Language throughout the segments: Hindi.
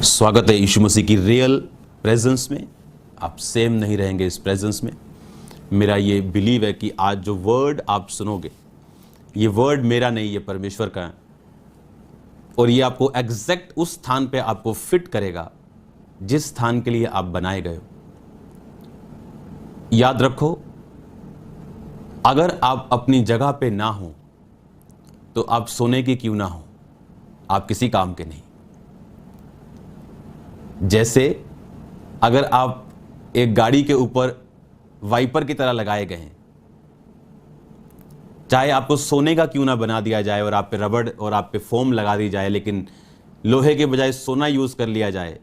स्वागत है यीशु मसीह की रियल प्रेजेंस में। आप सेम नहीं रहेंगे इस प्रेजेंस में। मेरा ये बिलीव है कि आज जो वर्ड आप सुनोगे, ये वर्ड मेरा नहीं, ये परमेश्वर का है, और ये आपको एग्जैक्ट उस स्थान पे आपको फिट करेगा जिस स्थान के लिए आप बनाए गए हो। याद रखो, अगर आप अपनी जगह पे ना हो तो आप सोने के क्यों ना हो, आप किसी काम के नहीं। जैसे अगर आप एक गाड़ी के ऊपर वाइपर की तरह लगाए गए हैं, चाहे आपको सोने का क्यों ना बना दिया जाए और आप पे रबड़ और आप पे फोम लगा दी जाए, लेकिन लोहे के बजाय सोना यूज कर लिया जाए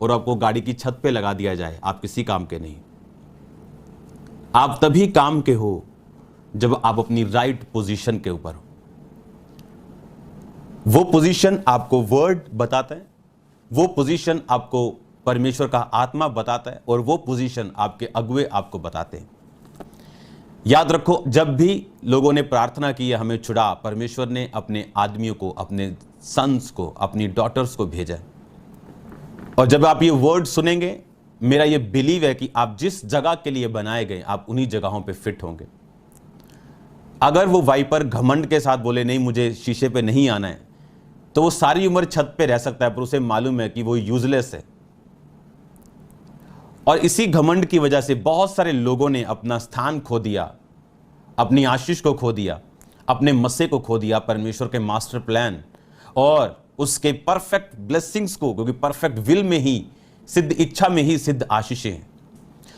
और आपको गाड़ी की छत पे लगा दिया जाए, आप किसी काम के नहीं। आप तभी काम के हो जब आप अपनी राइट पोजीशन के ऊपर हो। वो पोजीशन आपको वर्ड बताता है, वो पोजीशन आपको परमेश्वर का आत्मा बताता है, और वो पोजीशन आपके अगुवे आपको बताते हैं। याद रखो, जब भी लोगों ने प्रार्थना की है हमें छुड़ा, परमेश्वर ने अपने आदमियों को, अपने सन्स को, अपनी डॉटर्स को भेजा। और जब आप ये वर्ड सुनेंगे, मेरा ये बिलीव है कि आप जिस जगह के लिए बनाए गए, आप उन्हीं जगहों पे फिट होंगे। अगर वो वाइपर घमंड के साथ बोले नहीं मुझे शीशे पे नहीं आना है, तो वो सारी उम्र छत पे रह सकता है, पर उसे मालूम है कि वो यूजलेस है। और इसी घमंड की वजह से बहुत सारे लोगों ने अपना स्थान खो दिया, अपनी आशीष को खो दिया, अपने मस्से को खो दिया, परमेश्वर के मास्टर प्लान और उसके परफेक्ट ब्लेसिंग्स को, क्योंकि परफेक्ट विल में ही, सिद्ध इच्छा में ही सिद्ध आशीषें हैं।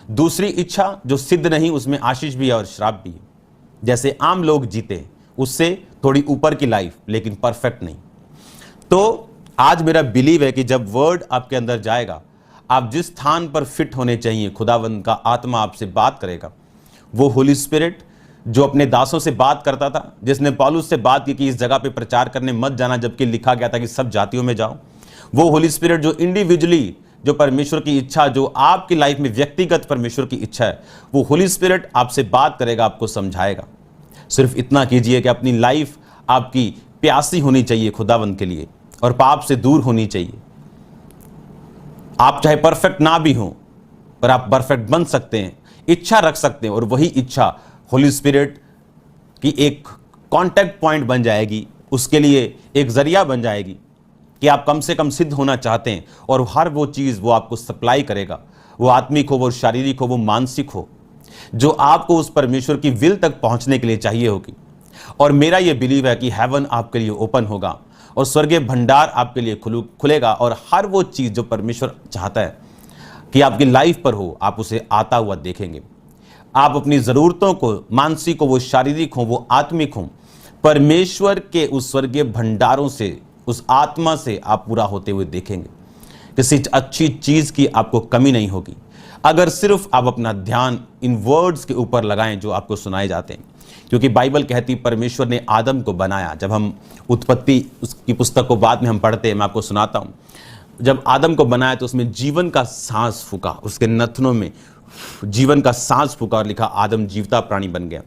दूसरी इच्छा जो सिद्ध नहीं, उसमें आशीष भी है और श्राप भी है। जैसे आम लोग जीते, उससे थोड़ी ऊपर की लाइफ, लेकिन परफेक्ट नहीं। तो आज मेरा बिलीव है कि जब वर्ड आपके अंदर जाएगा, आप जिस स्थान पर फिट होने चाहिए, खुदावंद का आत्मा आपसे बात करेगा। वो होली स्पिरिट जो अपने दासों से बात करता था, जिसने पौलुस से बात की कि इस जगह पे प्रचार करने मत जाना, जबकि लिखा गया था कि सब जातियों में जाओ। वो होली स्पिरिट जो इंडिविजुअली, जो परमेश्वर की इच्छा, जो आपकी लाइफ में व्यक्तिगत परमेश्वर की इच्छा है, वो होली स्पिरिट आपसे बात करेगा, आपको समझाएगा। सिर्फ इतना कीजिए कि अपनी लाइफ आपकी प्यासी होनी चाहिए खुदावंद के लिए, और पाप से दूर होनी चाहिए। आप चाहे परफेक्ट ना भी हो, पर आप परफेक्ट बन सकते हैं, इच्छा रख सकते हैं, और वही इच्छा होली स्पिरिट की एक कांटेक्ट पॉइंट बन जाएगी, उसके लिए एक जरिया बन जाएगी कि आप कम से कम सिद्ध होना चाहते हैं, और हर वो चीज़ वो आपको सप्लाई करेगा, वो आत्मिक हो, वो शारीरिक हो, वो मानसिक हो, जो आपको उस परमेश्वर की विल तक पहुंचने के लिए चाहिए होगी। और मेरा ये बिलीव है कि हेवन आपके लिए ओपन होगा और स्वर्गीय भंडार आपके लिए खुलेगा, और हर वो चीज़ जो परमेश्वर चाहता है कि आपकी लाइफ पर हो, आप उसे आता हुआ देखेंगे। आप अपनी ज़रूरतों को, मानसिक हो, वो शारीरिक हो, वो आत्मिक हो, परमेश्वर के उस स्वर्गीय भंडारों से, उस आत्मा से आप पूरा होते हुए देखेंगे। किसी अच्छी चीज़ की आपको कमी नहीं होगी, अगर सिर्फ आप अपना ध्यान इन वर्ड्स के ऊपर लगाएं जो आपको सुनाए जाते हैं। क्योंकि बाइबल कहती परमेश्वर ने आदम को बनाया। जब हम उत्पत्ति उसकी पुस्तक को बाद में हम पढ़ते हैं, मैं आपको सुनाता हूँ, जब आदम को बनाया तो उसमें जीवन का सांस फूका, उसके नथनों में जीवन का सांस फूका, और लिखा आदम जीवता प्राणी बन गया।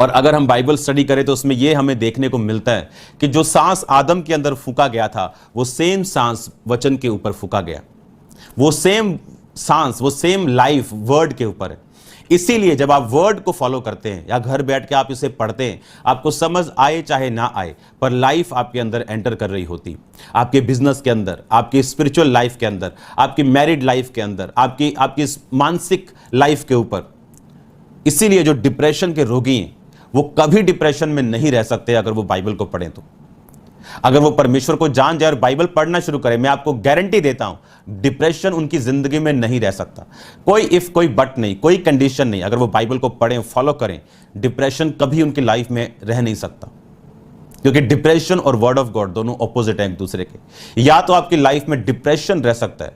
और अगर हम बाइबल स्टडी करें तो उसमें यह हमें देखने को मिलता है कि जो सांस आदम के अंदर फूका गया था, वो सेम सांस वचन के ऊपर फूका गया, वो सेम सांस, वो सेम लाइफ वर्ड के ऊपर है। इसीलिए जब आप वर्ड को फॉलो करते हैं या घर बैठ के आप इसे पढ़ते हैं, आपको समझ आए चाहे ना आए, पर लाइफ आपके अंदर एंटर कर रही होती, आपके बिजनेस के अंदर, आपकी स्पिरिचुअल लाइफ के अंदर, आपकी मैरिड लाइफ के अंदर, आपकी मानसिक लाइफ के ऊपर। इसीलिए जो डिप्रेशन के रोगी हैं, वो कभी डिप्रेशन में नहीं रह सकते अगर वो बाइबल को पढ़ें तो। अगर वो परमेश्वर को जान जाए और बाइबल पढ़ना शुरू करें, मैं आपको गारंटी देता हूं डिप्रेशन उनकी जिंदगी में नहीं रह सकता। कोई इफ, कोई बट नहीं, कोई कंडीशन नहीं। अगर वो बाइबल को पढ़ें, फॉलो करें, डिप्रेशन कभी उनकी लाइफ में रह नहीं सकता, क्योंकि डिप्रेशन और वर्ड ऑफ गॉड दोनों ऑपोजिट हैं एक दूसरे के। या तो आपकी लाइफ में डिप्रेशन रह सकता है,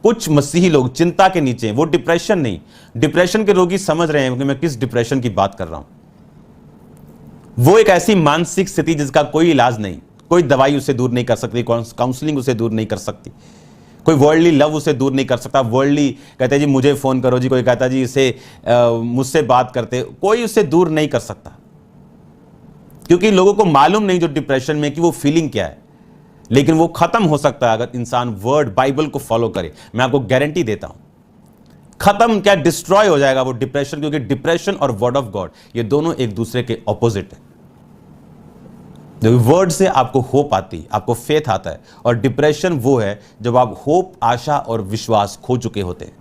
कुछ मसीही लोग चिंता के नीचे हैं, वो डिप्रेशन नहीं। डिप्रेशन के रोगी समझ रहे हैं कि मैं किस डिप्रेशन की बात कर रहा हूं। वो एक ऐसी मानसिक स्थिति जिसका कोई इलाज नहीं, कोई दवाई उसे दूर नहीं कर सकती, काउंसलिंग उसे दूर नहीं कर सकती, कोई वर्ल्डली लव उसे दूर नहीं कर सकता। वर्ल्डली कहते जी मुझे फोन करो जी, कोई कहता जी इसे मुझसे बात करते, कोई उसे दूर नहीं कर सकता, क्योंकि लोगों को मालूम नहीं जो डिप्रेशन में कि वो फीलिंग क्या है। लेकिन वो खत्म हो सकता है अगर इंसान वर्ड बाइबल को फॉलो करे। मैं आपको गारंटी देता हूं, खत्म क्या, डिस्ट्रॉय हो जाएगा वो डिप्रेशन, क्योंकि डिप्रेशन और वर्ड ऑफ गॉड ये दोनों एक दूसरे के ऑपोजिट है। वर्ड से आपको होप आती, आपको फेथ आता है, और डिप्रेशन वो है जब आप होप, आशा और विश्वास खो चुके होते हैं।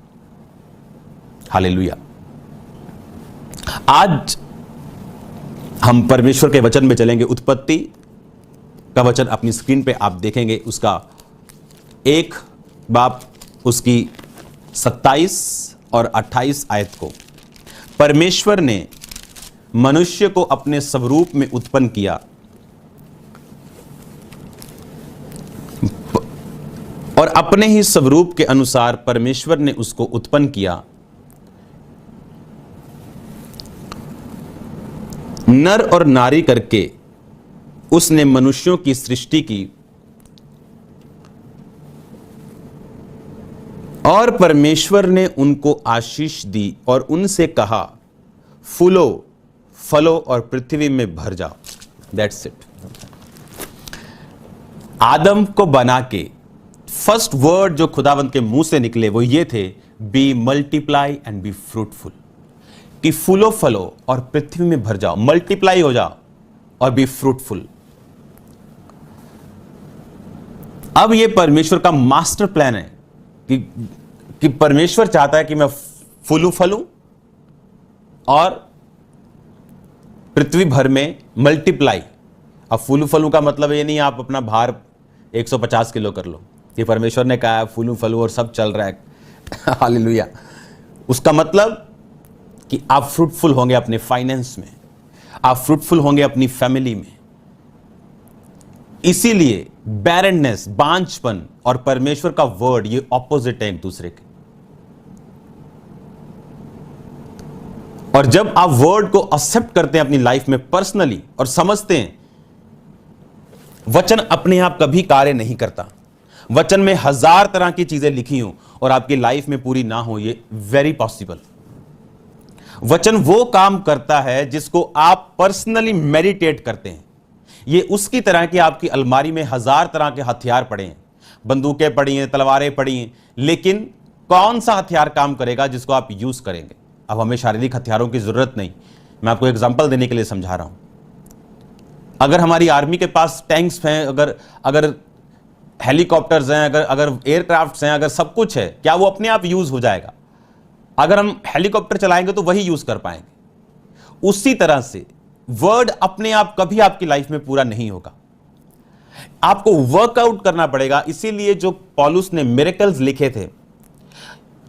हालेलुया। आज हम परमेश्वर के वचन में चलेंगे। उत्पत्ति का वचन अपनी स्क्रीन पे आप देखेंगे, उसका 1 बाब उसकी 27 और 28 आयत को। परमेश्वर ने मनुष्य को अपने स्वरूप में उत्पन्न किया और अपने ही स्वरूप के अनुसार परमेश्वर ने उसको उत्पन्न किया, नर और नारी करके उसने मनुष्यों की सृष्टि की। और परमेश्वर ने उनको आशीष दी और उनसे कहा, फूलो, फलो और पृथ्वी में भर जाओ। That's it. आदम को बना के फर्स्ट वर्ड जो खुदावंत के मुंह से निकले वो ये थे, be multiply and be fruitful, कि फूलो, फलो और पृथ्वी में भर जाओ, मल्टीप्लाई हो जाओ और बी फ्रूटफुल। अब ये परमेश्वर का मास्टर प्लान है कि परमेश्वर चाहता है कि मैं फूलू, फलूं और पृथ्वी भर में मल्टीप्लाई। अब फूलू फलू का मतलब ये नहीं आप अपना भार 150 किलो कर लो, ये परमेश्वर ने कहा है फूलू फलू और सब चल रहा है। हालेलुया। उसका मतलब कि आप फ्रूटफुल होंगे अपने फाइनेंस में, आप फ्रूटफुल होंगे अपनी फैमिली में। इसीलिए बैरननेस, बांझपन और परमेश्वर का वर्ड ये ऑपोजिट है एक दूसरे के। और जब आप वर्ड को एक्सेप्ट करते हैं अपनी लाइफ में पर्सनली और समझते हैं, वचन अपने आप कभी कार्य नहीं करता। वचन में 1000 तरह की चीजें लिखी हों और आपकी लाइफ में पूरी ना हो, ये वेरी पॉसिबल। वचन वो काम करता है जिसको आप पर्सनली मेडिटेट करते हैं। ये उसकी तरह की आपकी अलमारी में 1000 तरह के हथियार पड़े हैं, बंदूकें पड़ी हैं, तलवारें पड़ी हैं, लेकिन कौन सा हथियार काम करेगा जिसको आप यूज करेंगे। अब हमें शारीरिक हथियारों की जरूरत नहीं, मैं आपको एग्जांपल देने के लिए समझा रहा हूं। अगर हमारी आर्मी के पास टैंक्स हैं, अगर हेलीकॉप्टर्स हैं, अगर एयरक्राफ्ट्स हैं, अगर सब कुछ है, क्या वो अपने आप यूज हो जाएगा? अगर हम हेलीकॉप्टर चलाएंगे तो वही यूज कर पाएंगे। उसी तरह से वर्ड अपने आप कभी आपकी लाइफ में पूरा नहीं होगा, आपको वर्कआउट करना पड़ेगा। इसीलिए जो पौलुस ने मिरेकल्स लिखे थे,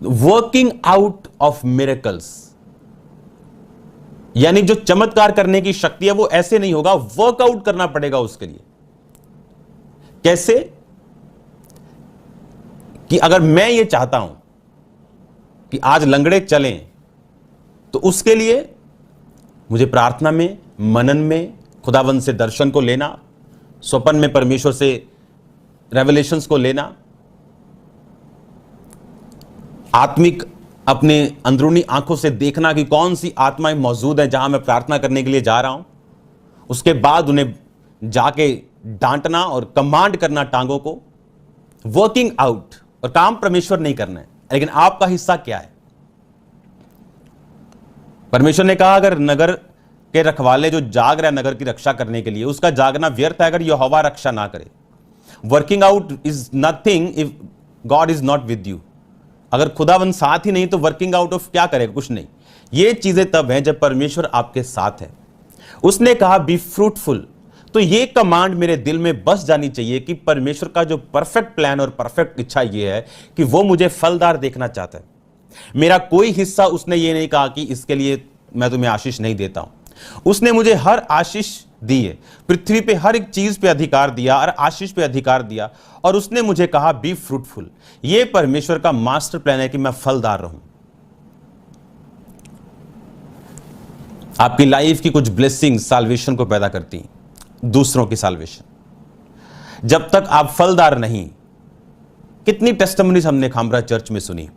वर्किंग आउट ऑफ मिरेकल्स, यानी जो चमत्कार करने की शक्ति है वो ऐसे नहीं होगा, वर्कआउट करना पड़ेगा उसके लिए। कैसे? कि अगर मैं ये चाहता हूं कि आज लंगड़े चलें, तो उसके लिए मुझे प्रार्थना में, मनन में, खुदावंत से दर्शन को लेना, स्वप्न में परमेश्वर से रेवलेशंस को लेना, आत्मिक अपने अंदरूनी आंखों से देखना कि कौन सी आत्माएं मौजूद हैं जहां मैं प्रार्थना करने के लिए जा रहा हूं। उसके बाद उन्हें जाके डांटना और कमांड करना टांगों को, वर्किंग आउट। और काम परमेश्वर नहीं करना है, लेकिन आपका हिस्सा क्या है? परमेश्वर ने कहा अगर नगर के रखवाले जो जाग रहा है नगर की रक्षा करने के लिए, उसका जागना व्यर्थ है अगर यहोवा रक्षा ना करे। Working out is nothing if God is not with you. अगर खुदावन साथ ही नहीं तो वर्किंग आउट ऑफ क्या करेगा? कुछ नहीं। ये चीजें तब हैं जब परमेश्वर आपके साथ है। उसने कहा बी फ्रूटफुल, तो ये कमांड मेरे दिल में बस जानी चाहिए कि परमेश्वर का जो परफेक्ट प्लान और परफेक्ट इच्छा ये है कि वो मुझे फलदार देखना चाहता है। मेरा कोई हिस्सा उसने ये नहीं कहा कि इसके लिए मैं तुम्हें आशीष नहीं देता हूं। उसने मुझे हर आशीष दी है, पृथ्वी पे हर एक चीज पे अधिकार दिया और आशीष पे अधिकार दिया, और उसने मुझे कहा बी फ्रूटफुल। ये परमेश्वर का मास्टर प्लान है कि मैं फलदार रहूं। आपकी लाइफ की कुछ ब्लेसिंग साल्वेशन को पैदा करती हैं, दूसरों की साल्वेशन। जब तक आप फलदार नहीं, कितनी टेस्टिमनीज हमने खामरा चर्च में सुनी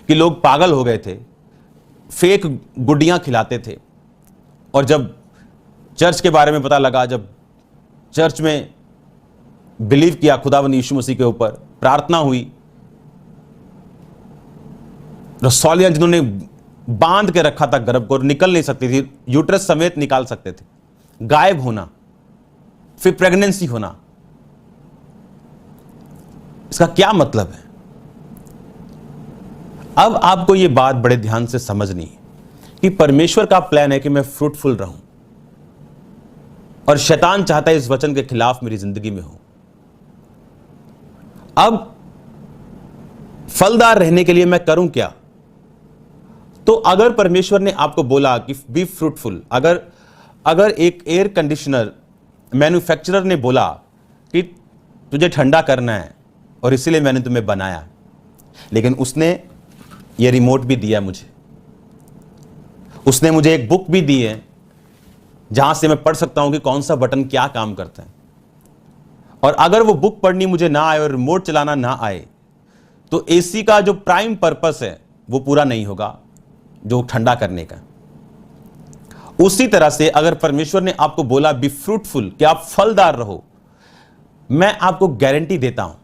कि लोग पागल हो गए थे, फेक गुड्डियां खिलाते थे, और जब चर्च के बारे में पता लगा, जब चर्च में बिलीव किया खुदावंद यीशु मसीह के ऊपर, प्रार्थना हुई, रसौलियां जिन्होंने बांध के रखा था गर्भ को, निकल नहीं सकती थी, यूट्रस समेत निकाल सकते थे, गायब होना, फिर प्रेगनेंसी होना। इसका क्या मतलब है? अब आपको यह बात बड़े ध्यान से समझनी है कि परमेश्वर का प्लान है कि मैं फ्रूटफुल रहूं, और शैतान चाहता है इस वचन के खिलाफ मेरी जिंदगी में हो। अब फलदार रहने के लिए मैं करूं क्या? तो अगर परमेश्वर ने आपको बोला कि बी फ्रूटफुल, अगर एक एयर कंडीशनर मैन्युफैक्चरर ने बोला कि तुझे ठंडा करना है और इसीलिए मैंने तुम्हें बनाया, लेकिन उसने ये रिमोट भी दिया मुझे, उसने मुझे एक बुक भी दी है जहां से मैं पढ़ सकता हूं कि कौन सा बटन क्या काम करता है, और अगर वो बुक पढ़नी मुझे ना आए और रिमोट चलाना ना आए तो एसी का जो प्राइम पर्पस है वो पूरा नहीं होगा, जो ठंडा करने का। उसी तरह से अगर परमेश्वर ने आपको बोला बी फ्रूटफुल, कि आप फलदार रहो, मैं आपको गारंटी देता हूं,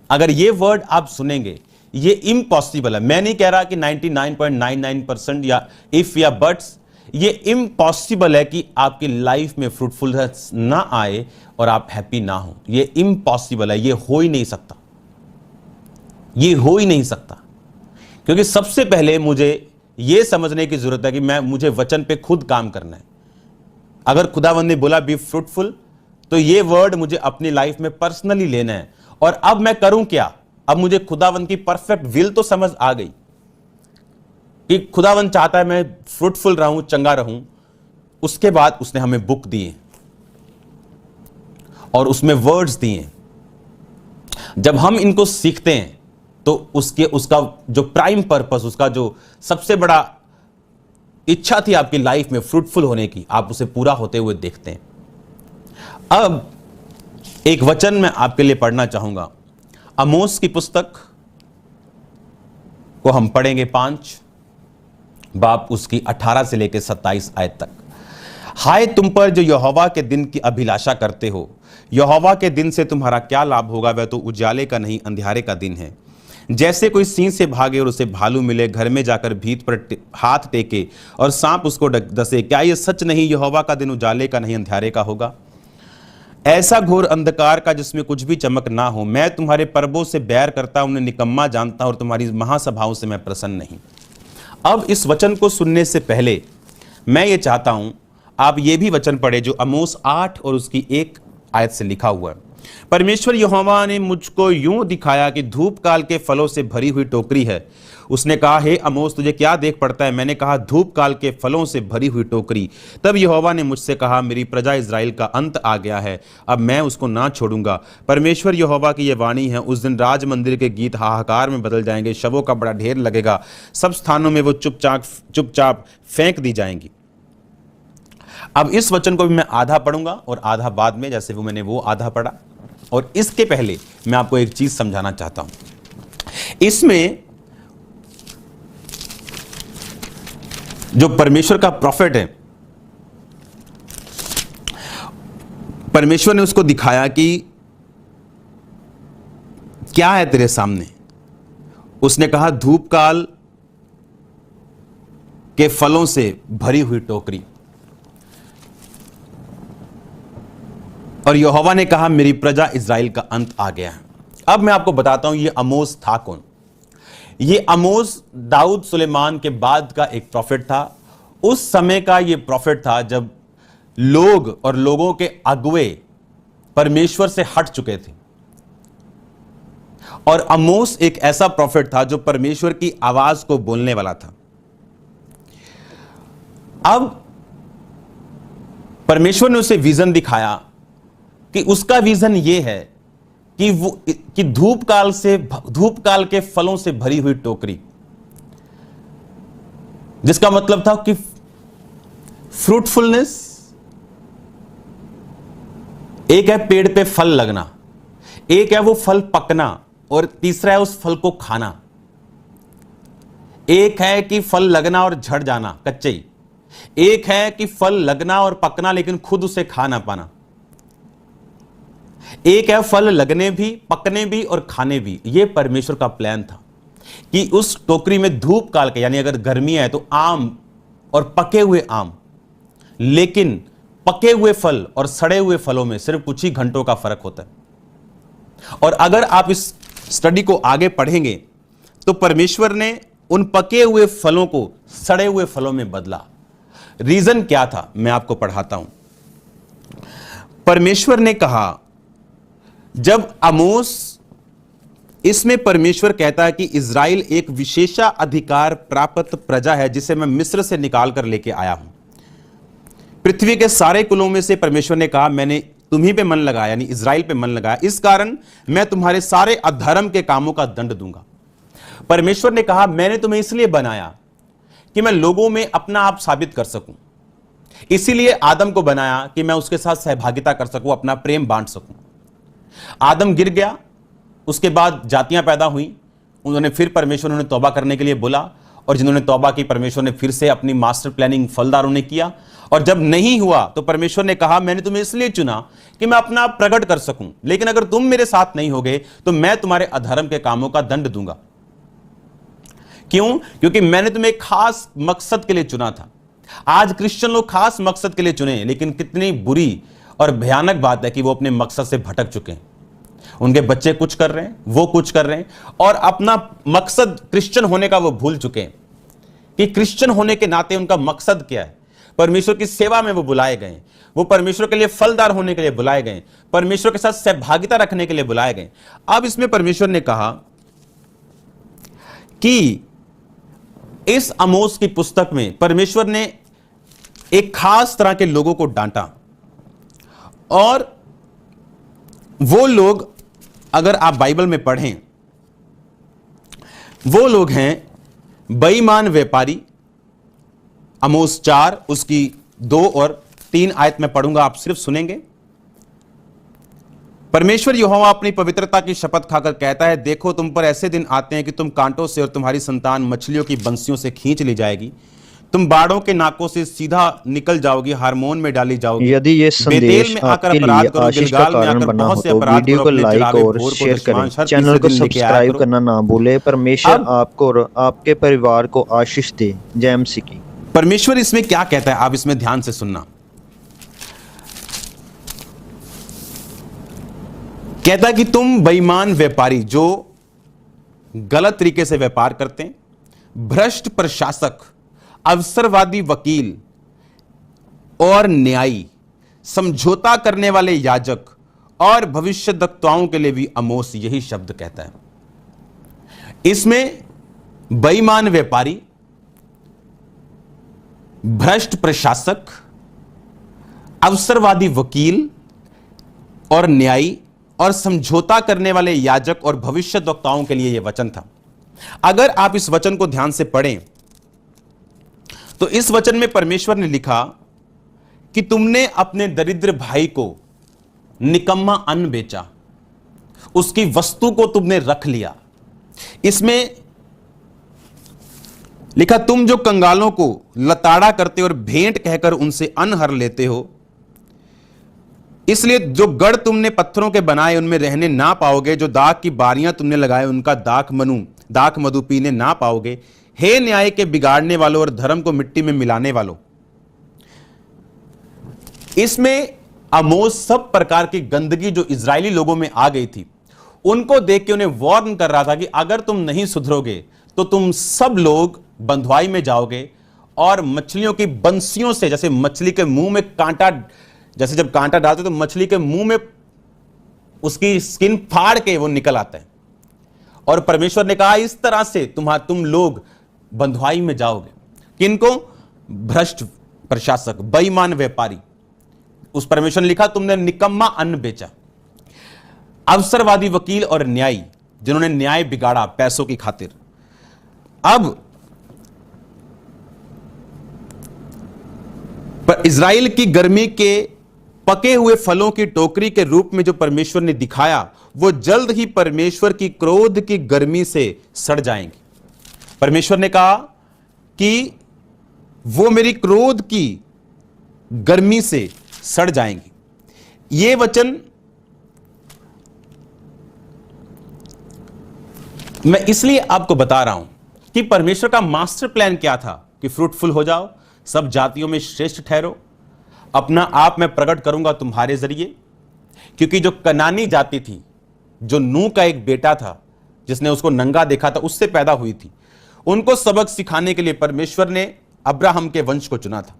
अगर ये वर्ड आप सुनेंगे, ये इम्पॉसिबल है। मैं नहीं कह रहा कि 99.99% या इफ या बट्स, ये इम्पॉसिबल है कि आपकी लाइफ में फ्रूटफुलनेस ना आए और आप हैप्पी ना हो। ये इम्पॉसिबल है, ये हो ही नहीं सकता, ये हो ही नहीं सकता। क्योंकि सबसे पहले मुझे यह समझने की जरूरत है कि मुझे वचन पे खुद काम करना है। अगर खुदावंद ने बोला बी फ्रूटफुल, तो ये वर्ड मुझे अपनी लाइफ में पर्सनली लेना है। और अब मैं करूं क्या? अब मुझे खुदावंद की परफेक्ट विल तो समझ आ गई कि खुदावंद चाहता है मैं फ्रूटफुल रहूं, चंगा रहूं। उसके बाद उसने हमें बुक दी है और उसमें वर्ड्स दिए। जब हम इनको सीखते हैं तो उसका जो प्राइम पर्पस, उसका जो सबसे बड़ा इच्छा थी आपकी लाइफ में फ्रूटफुल होने की, आप उसे पूरा होते हुए देखते हैं। अब एक वचन मैं आपके लिए पढ़ना चाहूंगा। आमोस की पुस्तक को हम पढ़ेंगे 5 बाब उसकी 18 से लेकर 27 आयत तक। हाय तुम पर जो यहोवा के दिन की अभिलाषा करते हो, यहोवा के दिन से तुम्हारा क्या लाभ होगा? वह तो उजाले का नहीं अंधियारे का दिन है। जैसे कोई सिंह से भागे और उसे भालू मिले, घर में जाकर भीत पर हाथ टेके और सांप उसको डसे, क्या यह सच नहीं यहोवा का दिन उजाले का नहीं अंधियारे का होगा? ऐसा घोर अंधकार का जिसमें कुछ भी चमक ना हो। मैं तुम्हारे पर्वों से बैर करता, उन्हें निकम्मा जानता और तुम्हारी महासभाओं से मैं प्रसन्न नहीं। अब इस वचन को सुनने से पहले मैं ये चाहता हूं आप ये भी वचन पढ़े जो आमोस 8 और उसकी 1 आयत से लिखा हुआ है। परमेश्वर यहोवा ने मुझको यूं दिखाया कि धूप काल के फलों से भरी हुई टोकरी है। उसने कहा, हे आमोस तुझे क्या देख पड़ता है? मैंने कहा, धूप काल के फलों से भरी हुई टोकरी। तब यहोवा ने मुझसे कहा, मेरी प्रजा इज़राइल का अंत आ गया है, अब मैं उसको ना छोड़ूंगा। परमेश्वर यहोवा की यह वाणी है, उस दिन राज मंदिर के गीत हाहाकार में बदल जाएंगे, शवों का बड़ा ढेर लगेगा, सब स्थानों में वो चुपचाप फेंक दी जाएंगी। अब इस वचन को भी मैं आधा पढ़ूंगा और आधा बाद में, जैसे वो मैंने वो आधा पढ़ा। और इसके पहले मैं आपको एक चीज समझाना चाहता हूं। इसमें जो परमेश्वर का प्रॉफिट है, परमेश्वर ने उसको दिखाया कि क्या है तेरे सामने। उसने कहा, धूप काल के फलों से भरी हुई टोकरी। और यहोवा ने कहा, मेरी प्रजा इज़राइल का अंत आ गया है। अब मैं आपको बताता हूं ये आमोस था कौन। ये आमोस दाऊद सुलेमान के बाद का एक प्रॉफिट था। उस समय का ये प्रॉफिट था जब लोग और लोगों के अगुवे परमेश्वर से हट चुके थे। और आमोस एक ऐसा प्रॉफिट था जो परमेश्वर की आवाज को बोलने वाला था। अब परमेश्वर ने उसे विजन दिखाया कि उसका विजन यह है कि धूप काल के फलों से भरी हुई टोकरी, जिसका मतलब था कि फ्रूटफुलनेस, एक है पेड़ पे फल लगना, एक है वो फल पकना, और तीसरा है उस फल को खाना। एक है कि फल लगना और झड़ जाना कच्चे ही, एक है कि फल लगना और पकना लेकिन खुद उसे खा ना पाना। एक है फल लगने भी, पकने भी और खाने भी। यह परमेश्वर का प्लान था कि उस टोकरी में धूप काल के, यानी अगर गर्मी है तो आम और पके हुए आम, लेकिन पके हुए फल और सड़े हुए फलों में सिर्फ कुछ ही घंटों का फर्क होता है। और अगर आप इस स्टडी को आगे पढ़ेंगे तो परमेश्वर ने उन पके हुए फलों को सड़े हुए फलों में बदला। रीजन क्या था, मैं आपको पढ़ाता हूं। परमेश्वर ने कहा, जब आमोस, इसमें परमेश्वर कहता है कि इज़राइल एक विशेषाधिकार प्राप्त प्रजा है जिसे मैं मिस्र से निकाल कर लेके आया हूं। पृथ्वी के सारे कुलों में से परमेश्वर ने कहा, मैंने तुम्ही पे मन लगाया, यानी इज़राइल पे मन लगाया, इस कारण मैं तुम्हारे सारे अधर्म के कामों का दंड दूंगा। परमेश्वर ने कहा, मैंने तुम्हें इसलिए बनाया कि मैं लोगों में अपना आप साबित कर सकूं। इसीलिए आदम को बनाया कि मैं उसके साथ सहभागिता कर सकूं, अपना प्रेम बांट सकूं। आदम गिर गया, उसके बाद जातियां पैदा हुई, उन्होंने फिर परमेश्वर ने तौबा करने के लिए बोला, और जिन्होंने तौबा की परमेश्वर ने फिर से अपनी मास्टर प्लानिंग फलदारों ने किया। और जब नहीं हुआ तो परमेश्वर ने कहा, मैंने तुम्हें इसलिए चुना कि मैं अपना प्रकट कर सकूं, लेकिन अगर तुम मेरे साथ नहीं होगे तो मैं तुम्हारे अधर्म के कामों का दंड दूंगा। क्यों? क्योंकि मैंने तुम्हें एक खास मकसद के लिए चुना था। आज क्रिश्चियन लोग खास मकसद के लिए चुने, लेकिन कितनी बुरी और भयानक बात है कि वो अपने मकसद से भटक चुके हैं। उनके बच्चे कुछ कर रहे हैं, वो कुछ कर रहे हैं, और अपना मकसद क्रिश्चियन होने का वो भूल चुके हैं कि क्रिश्चियन होने के नाते उनका मकसद क्या है। परमेश्वर की सेवा में वो बुलाए गए, वो परमेश्वर के लिए फलदार होने के लिए बुलाए गए, परमेश्वर के साथ सहभागिता रखने के लिए बुलाए गए। अब इसमें परमेश्वर ने कहा कि इस आमोस की पुस्तक में परमेश्वर ने एक खास तरह के लोगों को डांटा, और वो लोग, अगर आप बाइबल में पढ़ें, वो लोग हैं बेईमान व्यापारी। आमोस 4 उसकी 2 और 3 आयत में पढ़ूंगा, आप सिर्फ सुनेंगे। परमेश्वर यहोवा अपनी पवित्रता की शपथ खाकर कहता है, देखो तुम पर ऐसे दिन आते हैं कि तुम कांटों से और तुम्हारी संतान मछलियों की बंसियों से खींच ली जाएगी। तुम बाड़ों के नाकों से सीधा निकल जाओगी, हार्मोन में डाली जाओगी। यदि ये संदेश आपके लिए आशीष का कारण बना हो तो वीडियो को लाइक और शेयर करें, चैनल को सब्सक्राइब करना ना भूले। परमेश्वर आपको और आपके परिवार को आशीष दे। जय मसीह की। परमेश्वर इसमें क्या कहता है, आप इसमें ध्यान से सुनना। कहता है कि तुम बेईमान व्यापारी जो गलत तरीके से व्यापार करते हैं, भ्रष्ट प्रशासक, अवसरवादी वकील और न्यायी, समझौता करने वाले याजक और भविष्यद्वक्ताओं के लिए भी आमोस यही शब्द कहता है। इसमें बेईमान व्यापारी, भ्रष्ट प्रशासक, अवसरवादी वकील और न्यायी और समझौता करने वाले याजक और भविष्यद्वक्ताओं के लिए यह वचन था। अगर आप इस वचन को ध्यान से पढ़ें तो इस वचन में परमेश्वर ने लिखा कि तुमने अपने दरिद्र भाई को निकम्मा अन्न बेचा, उसकी वस्तु को तुमने रख लिया। इसमें लिखा, तुम जो कंगालों को लताड़ा करते और भेंट कहकर उनसे अन्न हर लेते हो, इसलिए जो गढ़ तुमने पत्थरों के बनाए उनमें रहने ना पाओगे, जो दाख की बारियां तुमने लगाए उनका दाख मधु पीने ना पाओगे। हे न्याय के बिगाड़ने वालों और धर्म को मिट्टी में मिलाने वालों। इसमें आमोस सब प्रकार की गंदगी जो इजरायली लोगों में आ गई थी उनको देख के उन्हें वार्न कर रहा था कि अगर तुम नहीं सुधरोगे तो तुम सब लोग बंधुआई में जाओगे और मछलियों की बंसियों से, जैसे मछली के मुंह में कांटा, जैसे जब कांटा डालते तो मछली के मुंह में उसकी स्किन फाड़ के वो निकल आता है। और परमेश्वर ने कहा इस तरह से तुम लोग बंधुआई में जाओगे। किनको? भ्रष्ट प्रशासक, बेईमान व्यापारी। उस परमेश्वर ने लिखा तुमने निकम्मा अन्न बेचा। अवसरवादी वकील और न्यायी, जिन्होंने न्याय बिगाड़ा पैसों की खातिर। अब पर इजराइल की गर्मी के पके हुए फलों की टोकरी के रूप में जो परमेश्वर ने दिखाया वो जल्द ही परमेश्वर की क्रोध की गर्मी से सड़ जाएंगे। परमेश्वर ने कहा कि वो मेरी क्रोध की गर्मी से सड़ जाएंगी। ये वचन मैं इसलिए आपको बता रहा हूं कि परमेश्वर का मास्टर प्लान क्या था कि फ्रूटफुल हो जाओ, सब जातियों में श्रेष्ठ ठहरो, अपना आप मैं प्रकट करूंगा तुम्हारे जरिए। क्योंकि जो कनानी जाति थी, जो नूह का एक बेटा था जिसने उसको नंगा देखा था, उससे पैदा हुई थी, उनको सबक सिखाने के लिए परमेश्वर ने अब्राहम के वंश को चुना था।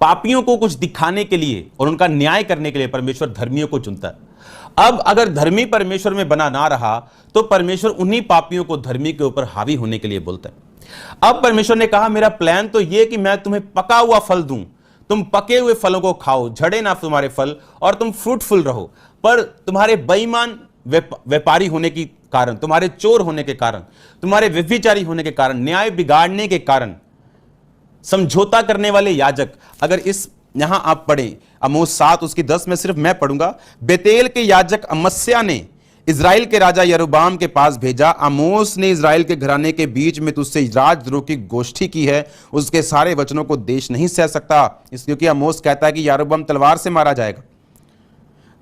पापियों को कुछ दिखाने के लिए और उनका न्याय करने के लिए परमेश्वर धर्मियों को चुनता है। अब अगर धर्मी परमेश्वर में बना ना रहा तो परमेश्वर उन्हीं पापियों को धर्मी के ऊपर हावी होने के लिए बोलता है। अब परमेश्वर ने कहा मेरा प्लान तो यह कि मैं तुम्हें पका हुआ फल दूं, तुम पके हुए फलों को खाओ, झड़े ना तुम्हारे फल और तुम फ्रूटफुल रहो। पर तुम्हारे बेईमान व्यापारी होने के कारण, तुम्हारे चोर होने के कारण, तुम्हारे व्यभिचारी होने के कारण, न्याय बिगाड़ने के कारण, समझौता करने वाले याजक, अगर इस यहां आप पढ़ें आमोस 7 उसकी 10 में सिर्फ मैं पढ़ूंगा। बेतेल के याजक अमस्या ने इजराइल के राजा यरोबाम के पास भेजा, आमोस ने इजराइल के घराने के बीच में तुझसे राजद्रोह की गोष्ठी की है, उसके सारे वचनों को देश नहीं सह सकता, क्योंकि आमोस कहता है कि यरोबाम तलवार से मारा जाएगा।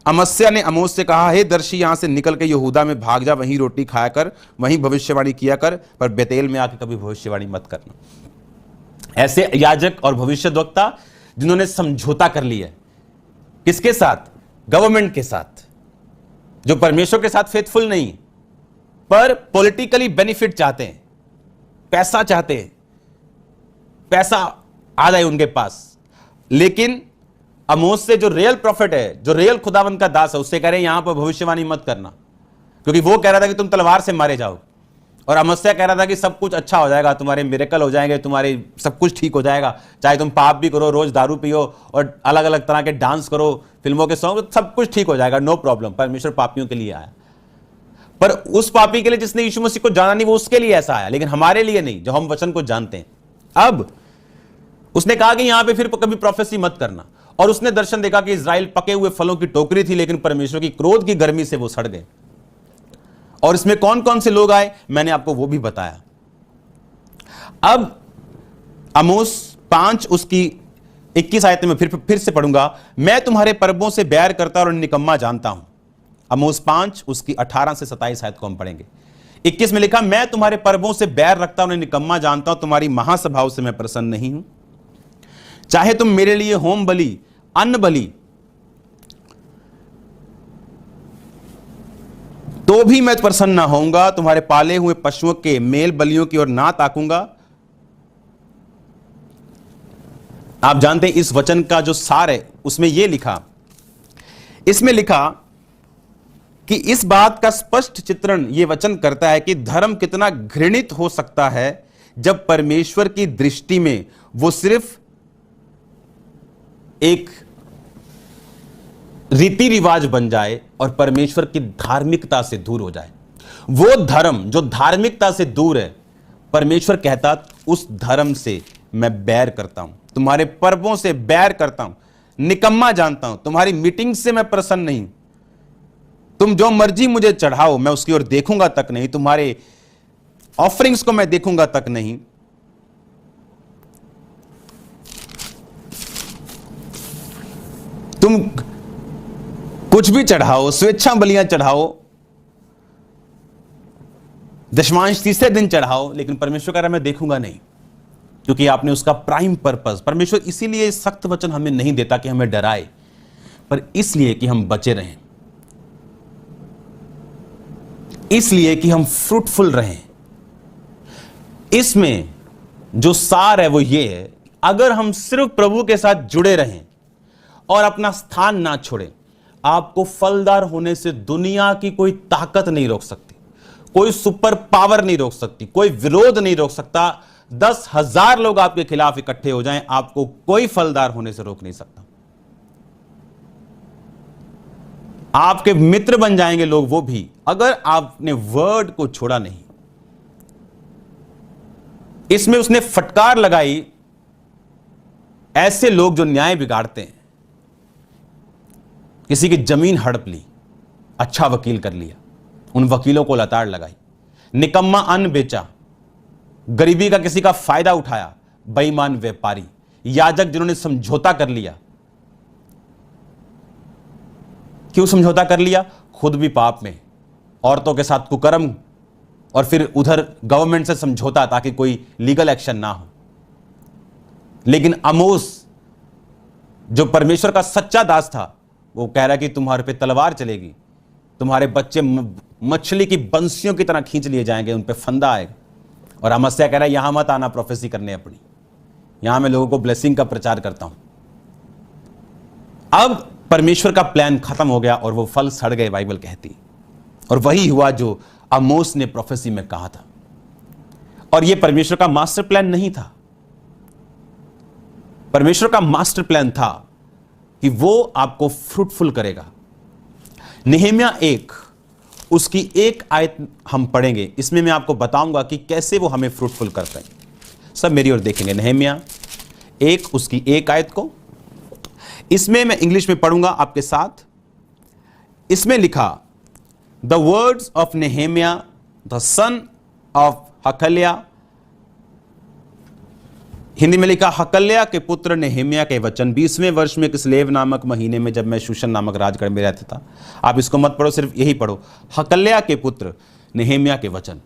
अमस्या ने आमोस से कहा, हे दर्शी, यहां से निकल के यहूदा में भाग जा, वहीं रोटी खाया कर, वहीं भविष्यवाणी किया कर, पर बेतेल में आके कभी भविष्यवाणी मत करना। ऐसे याजक और भविष्यद्वक्ता जिन्होंने समझौता कर लिया, किसके साथ? गवर्नमेंट के साथ, जो परमेश्वर के साथ फेथफुल नहीं, पर पॉलिटिकली बेनिफिट चाहते हैं, पैसा चाहते हैं, पैसा आ जाए उनके पास। लेकिन आमोस से जो रियल प्रॉफिट है, जो रियल खुदावंत का दास है, उससे कह रहे हैं यहां पर भविष्यवाणी मत करना, क्योंकि वो कह रहा था कि तुम तलवार से मारे जाओ, और अमस्या कह रहा था कि सब कुछ अच्छा हो जाएगा, तुम्हारे मिरेकल हो जाएंगे, तुम्हारे सब कुछ ठीक हो जाएगा, चाहे तुम पाप भी करो, रोज दारू पियो और अलग अलग तरह के डांस करो, फिल्मों के सॉन्ग, सब कुछ ठीक हो जाएगा, नो प्रॉब्लम। परमेश्वर पापियों के लिए आया, पर उस पापी के लिए जिसने यीशु मसीह को जाना नहीं, वो उसके लिए ऐसा आया, लेकिन हमारे लिए नहीं, जो हम वचन को जानते हैं। अब उसने कहा कि यहां पे फिर कभी प्रोफेसी मत करना, और उसने दर्शन देखा कि इजराइल पके हुए फलों की टोकरी थी, लेकिन परमेश्वर की क्रोध की गर्मी से वो सड़ गए। और इसमें कौन कौन से लोग आए, मैंने आपको वो भी बताया। अब आमोस 5 उसकी 21 आयत में फिर से पढ़ूंगा, मैं तुम्हारे पर्वों से बैर करता और निकम्मा जानता हूं। आमोस 5 उसकी 18 से 27 आयत को हम पढ़ेंगे। 21 में लिखा, मैं तुम्हारे पर्वों से बैर रखता हूं, निकम्मा जानता हूं, तुम्हारी महासभाओं से मैं प्रसन्न नहीं हूं। चाहे तुम मेरे लिए होम बलि, अन्न बलि, तो भी मैं प्रसन्न ना होऊंगा, तुम्हारे पाले हुए पशुओं के मेल बलियों की ओर ना ताकूंगा। आप जानते हैं इस वचन का जो सार है, उसमें यह लिखा, इसमें लिखा कि इस बात का स्पष्ट चित्रण यह वचन करता है कि धर्म कितना घृणित हो सकता है जब परमेश्वर की दृष्टि में वो सिर्फ एक रीति रिवाज बन जाए और परमेश्वर की धार्मिकता से दूर हो जाए। वो धर्म जो धार्मिकता से दूर है, परमेश्वर कहता उस धर्म से मैं बैर करता हूं, तुम्हारे पर्वों से बैर करता हूं, निकम्मा जानता हूं, तुम्हारी मीटिंग से मैं प्रसन्न नहीं, तुम जो मर्जी मुझे चढ़ाओ मैं उसकी ओर देखूंगा तक नहीं, तुम्हारे ऑफरिंग्स को मैं देखूंगा तक नहीं। तुम कुछ भी चढ़ाओ, स्वेच्छा बलियां चढ़ाओ, दशमांश तीसरे दिन चढ़ाओ, लेकिन परमेश्वर कह रहा है मैं देखूंगा नहीं, क्योंकि आपने उसका प्राइम पर्पस। परमेश्वर इसीलिए सख्त वचन हमें नहीं देता कि हमें डराए, पर इसलिए कि हम बचे रहें, इसलिए कि हम फ्रूटफुल रहें। इसमें जो सार है वो ये है, अगर हम सिर्फ प्रभु के साथ जुड़े रहें और अपना स्थान ना छोड़ें, आपको फलदार होने से दुनिया की कोई ताकत नहीं रोक सकती, कोई सुपर पावर नहीं रोक सकती, कोई विरोध नहीं रोक सकता। 10,000 लोग आपके खिलाफ इकट्ठे हो जाएं, आपको कोई फलदार होने से रोक नहीं सकता। आपके मित्र बन जाएंगे लोग, वो भी, अगर आपने वर्ड को छोड़ा नहीं। इसमें उसने फटकार लगाई ऐसे लोग जो न्याय बिगाड़ते हैं, किसी की जमीन हड़प ली, अच्छा वकील कर लिया, उन वकीलों को लताड़ लगाई, निकम्मा अन्न बेचा, गरीबी का किसी का फायदा उठाया, बेईमान व्यापारी, याजक जिन्होंने समझौता कर लिया। क्यों समझौता कर लिया? खुद भी पाप में, औरतों के साथ कुकर्म और फिर उधर गवर्नमेंट से समझौता ताकि कोई लीगल एक्शन ना हो। लेकिन आमोस जो परमेश्वर का सच्चा दास था, वो कह रहा कि तुम्हारे पे तलवार चलेगी, तुम्हारे बच्चे मछली की बंसियों की तरह खींच लिए जाएंगे, उन पे फंदा आएगा। और अमस्या कह रहा है यहां मत आना प्रोफेसी करने अपनी, यहां मैं लोगों को ब्लेसिंग का प्रचार करता हूं। अब परमेश्वर का प्लान खत्म हो गया और वो फल सड़ गए, बाइबल कहती। और वही हुआ जो आमोस ने प्रोफेसी में कहा था। और ये परमेश्वर का मास्टर प्लान नहीं था। परमेश्वर का मास्टर प्लान था कि वो आपको फ्रूटफुल करेगा। नेहेमिया 1 उसकी एक आयत हम पढ़ेंगे, इसमें मैं आपको बताऊंगा कि कैसे वो हमें फ्रूटफुल करते हैं। सब मेरी ओर देखेंगे। नेहेमिया 1 उसकी एक आयत को, इसमें मैं इंग्लिश में पढ़ूंगा आपके साथ। इसमें लिखा, the words of Nehemiah the son of Hachaliah, Hindi में लिखा हकल्या के पुत्र नेहेमिया के वचन, 20वें वर्ष में किस्लेव नामक महीने में, जब मैं शूशन नामक राजगढ़ में रहता था। आप इसको मत पढ़ो, सिर्फ यही पढ़ो, हकल्या के पुत्र नेहेमिया के वचन।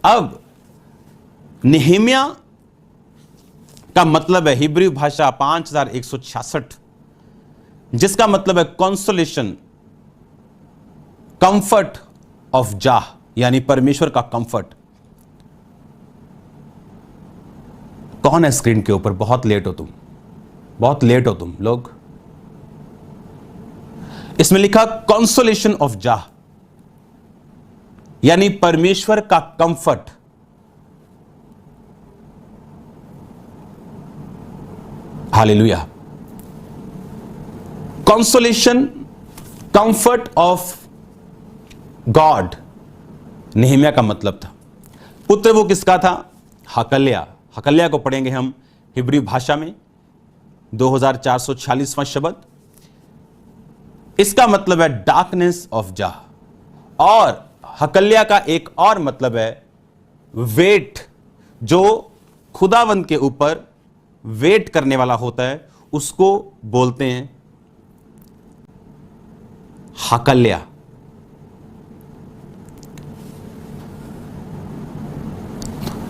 अब नेहेमिया का मतलब है हिब्रू भाषा 5166, जिसका मतलब है कंसोलेशन, कंफर्ट ऑफ जाह, यानी परमेश्वर का कंफर्ट। कौन है स्क्रीन के ऊपर? बहुत लेट हो तुम, बहुत लेट हो तुम लोग। इसमें लिखा कंसोलेशन ऑफ जाह, यानी परमेश्वर का comfort. Hallelujah. Consolation, comfort of God Nehemiah का मतलब था। पुत्र वो किसका था? हकल्या। हकल्या को पढ़ेंगे हम हिब्रू भाषा में, 2446वां शब्द। इसका मतलब है डार्कनेस ऑफ जाह। और हकल्या का एक और मतलब है वेट, जो खुदावंद के ऊपर वेट करने वाला होता है, उसको बोलते हैं हकल्या।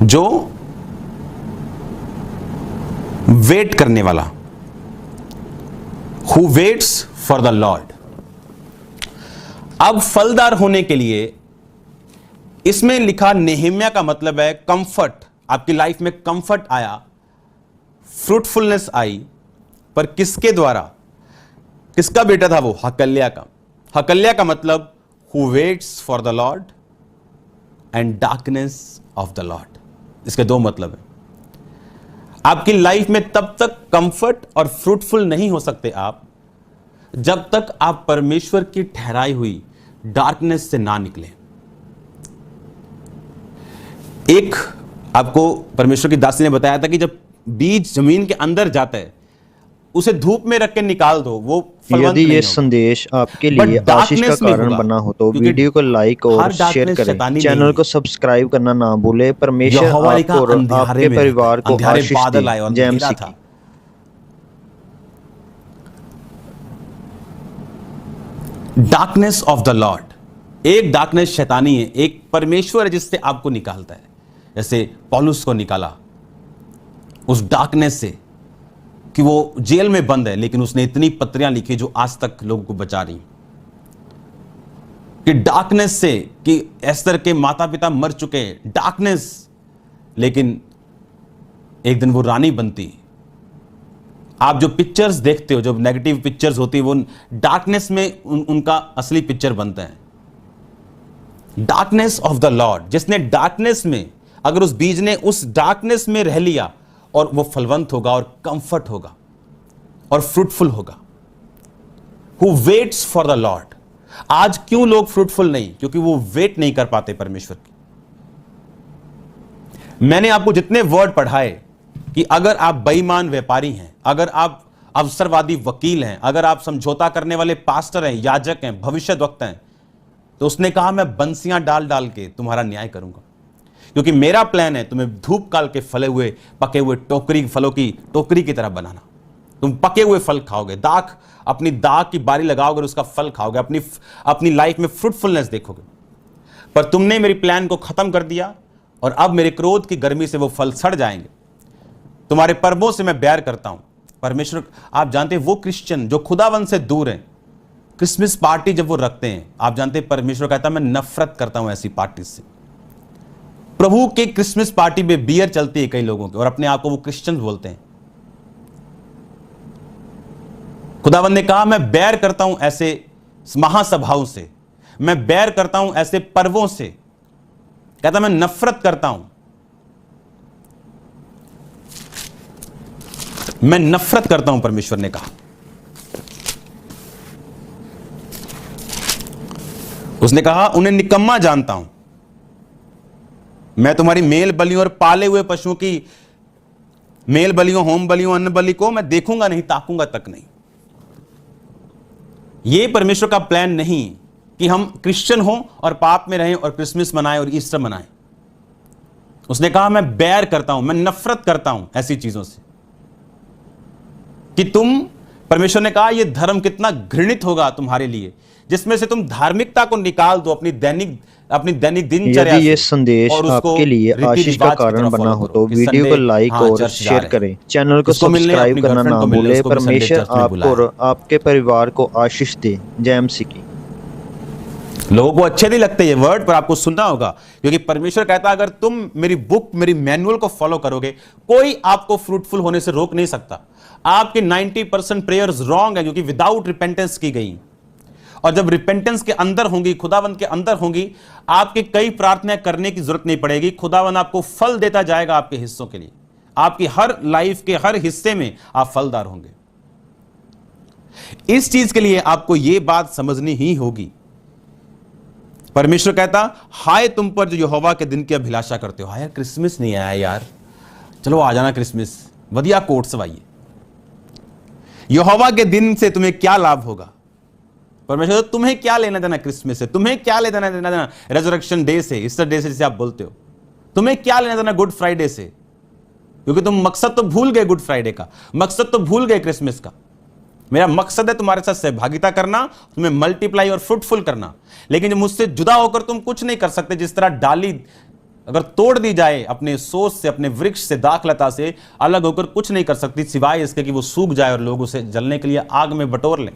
जो वेट करने वाला, who waits for the Lord. अब फलदार होने के लिए इसमें लिखा नेहेमिया का मतलब है कंफर्ट। आपकी लाइफ में कंफर्ट आया, फ्रूटफुलनेस आई, पर किसके द्वारा? किसका बेटा था वो? हकल्या का। हकल्या का मतलब who waits for the Lord and darkness of the Lord. इसके दो मतलब है। आपकी लाइफ में तब तक कंफर्ट और फ्रूटफुल नहीं हो सकते आप, जब तक आप परमेश्वर की ठहराई हुई डार्कनेस से ना निकले। एक आपको परमेश्वर की दासी ने बताया था कि जब बीज जमीन के अंदर जाता है, उसे धूप में रख के निकाल दो, वो यदि ये संदेश आपके लिए आशीष का कारण बना हो तो वीडियो को लाइक और शेयर करें, चैनल को सब्सक्राइब करना ना भूले। परमेश्वर आपको और आपके परिवार को आशीष दे। जय मसीह। डार्कनेस ऑफ द लॉर्ड, एक डार्कनेस शैतानी है, एक परमेश्वर है जिससे आपको निकालता है। जैसे पौलुस को निकाला उस डार्कनेस से कि वो जेल में बंद है, लेकिन उसने इतनी पत्रियां लिखी जो आज तक लोगों को बचा रही। कि डार्कनेस से, कि एस्तर के माता पिता मर चुके हैं, डार्कनेस, लेकिन एक दिन वो रानी बनती। आप जो पिक्चर्स देखते हो, जो नेगेटिव पिक्चर्स होती है, वो डार्कनेस में उनका असली पिक्चर बनता है। डार्कनेस ऑफ द लॉर्ड, जिसने डार्कनेस में, अगर उस बीज ने उस डार्कनेस में रह लिया, और वो फलवंत होगा और कंफर्ट होगा और फ्रूटफुल होगा। Who waits for the Lord. आज क्यों लोग फ्रूटफुल नहीं? क्योंकि वो वेट नहीं कर पाते परमेश्वर की। मैंने आपको जितने वर्ड पढ़ाए कि अगर आप बेईमान व्यापारी हैं, अगर आप अवसरवादी वकील हैं, अगर आप समझौता करने वाले पास्टर हैं, याजक हैं, भविष्यद्वक्ता हैं, तो उसने कहा मैं बंसियां डाल डाल के तुम्हारा न्याय करूंगा, क्योंकि मेरा प्लान है तुम्हें धूप काल के फले हुए, पके हुए टोकरी, फलों की टोकरी की तरह बनाना। तुम पके हुए फल खाओगे, दाख, अपनी दाख की बारी लगाओगे और उसका फल खाओगे, अपनी लाइफ में फ्रूटफुलनेस देखोगे। पर तुमने मेरी प्लान को खत्म कर दिया और अब मेरे क्रोध की गर्मी से वो फल सड़ जाएंगे। तुम्हारे पर्वों से मैं बैर करता हूं। परमेश्वर, आप जानते हैं वो क्रिश्चियन जो खुदावन से दूर हैं, क्रिसमस पार्टी जब वो रखते हैं, आप जानते हैं परमेश्वर कहता है मैं नफरत करता हूं ऐसी पार्टी से। प्रभु के क्रिसमस पार्टी में बियर चलती है कई लोगों की और अपने आप को वो क्रिश्चियन बोलते हैं। खुदावन ने कहा मैं बैर करता हूं ऐसे महासभाओं से, मैं बैर करता हूं ऐसे पर्वों से, कहता मैं नफरत करता हूं, मैं नफरत करता हूं, परमेश्वर ने कहा। उसने कहा उन्हें निकम्मा जानता हूं, मैं तुम्हारी मेल बलियों और पाले हुए पशुओं की मेल बलियों, होम बलियों, अन्न बलि को मैं देखूंगा नहीं, ताकूंगा तक नहीं। यह परमेश्वर का प्लान नहीं कि हम क्रिश्चियन हों और पाप में रहें और क्रिसमस मनाएं और ईस्टर मनाएं। उसने कहा मैं बैर करता हूं, मैं नफरत करता हूं ऐसी चीजों से कि तुम, परमेश्वर ने कहा यह धर्म कितना घृणित होगा तुम्हारे लिए जिसमें से तुम धार्मिकता को निकाल दो अपनी दैनिक दिनचर्या। यदि ये संदेश आपके लिए आशीष का कारण बना हो तो वीडियो को लाइक और शेयर करें, चैनल को सब्सक्राइब करना ना भूलें। परमेश्वर आपको और आपके परिवार को आशीष दे। जय मसीह की। लोगों को अच्छे नहीं लगते ये वर्ड, पर आपको सुनना होगा क्योंकि परमेश्वर कहता है अगर तुम मेरी बुक, मेरी मैनुअल को फॉलो करोगे, कोई आपको फ्रूटफुल होने से रोक नहीं सकता। आपके 90% प्रेयर्स रॉन्ग है क्योंकि विदाउट रिपेंटेंस की गई, और जब रिपेंटेंस के अंदर होंगी, खुदावन के अंदर होंगी, आपके कई प्रार्थनाएं करने की जरूरत नहीं पड़ेगी। खुदावन आपको फल देता जाएगा आपके हिस्सों के लिए। आपकी हर लाइफ के हर हिस्से में आप फलदार होंगे। इस चीज के लिए आपको यह बात समझनी ही होगी। परमेश्वर कहता हाय तुम पर जो यहोवा के दिन की अभिलाषा करते हो। हाय क्रिसमस नहीं आया यार, चलो आ जाना क्रिसमस, वधिया कोट सवाइए। यहोवा के दिन से तुम्हें क्या लाभ होगा? परमेश्वर तुम्हें क्या लेना देना क्रिसमस से, तुम्हें क्या लेना देना रेजरेक्शन डे से, ईस्टर डे से जिसे आप बोलते हो, तुम्हें क्या लेना देना गुड फ्राइडे से? क्योंकि तुम मकसद तो भूल गए गुड फ्राइडे का, मकसद तो भूल गए क्रिसमस का। मेरा मकसद है तुम्हारे साथ सहभागिता करना, तुम्हें मल्टीप्लाई और फ्रूटफुल करना। लेकिन जब मुझसे जुदा होकर तुम कुछ नहीं कर सकते, जिस तरह डाली अगर तोड़ दी जाए अपने सोच से, अपने वृक्ष से, दाखलता से अलग होकर कुछ नहीं कर सकती सिवाय इसके कि वो सूख जाए और लोग उसे जलने के लिए आग में बटोर लें।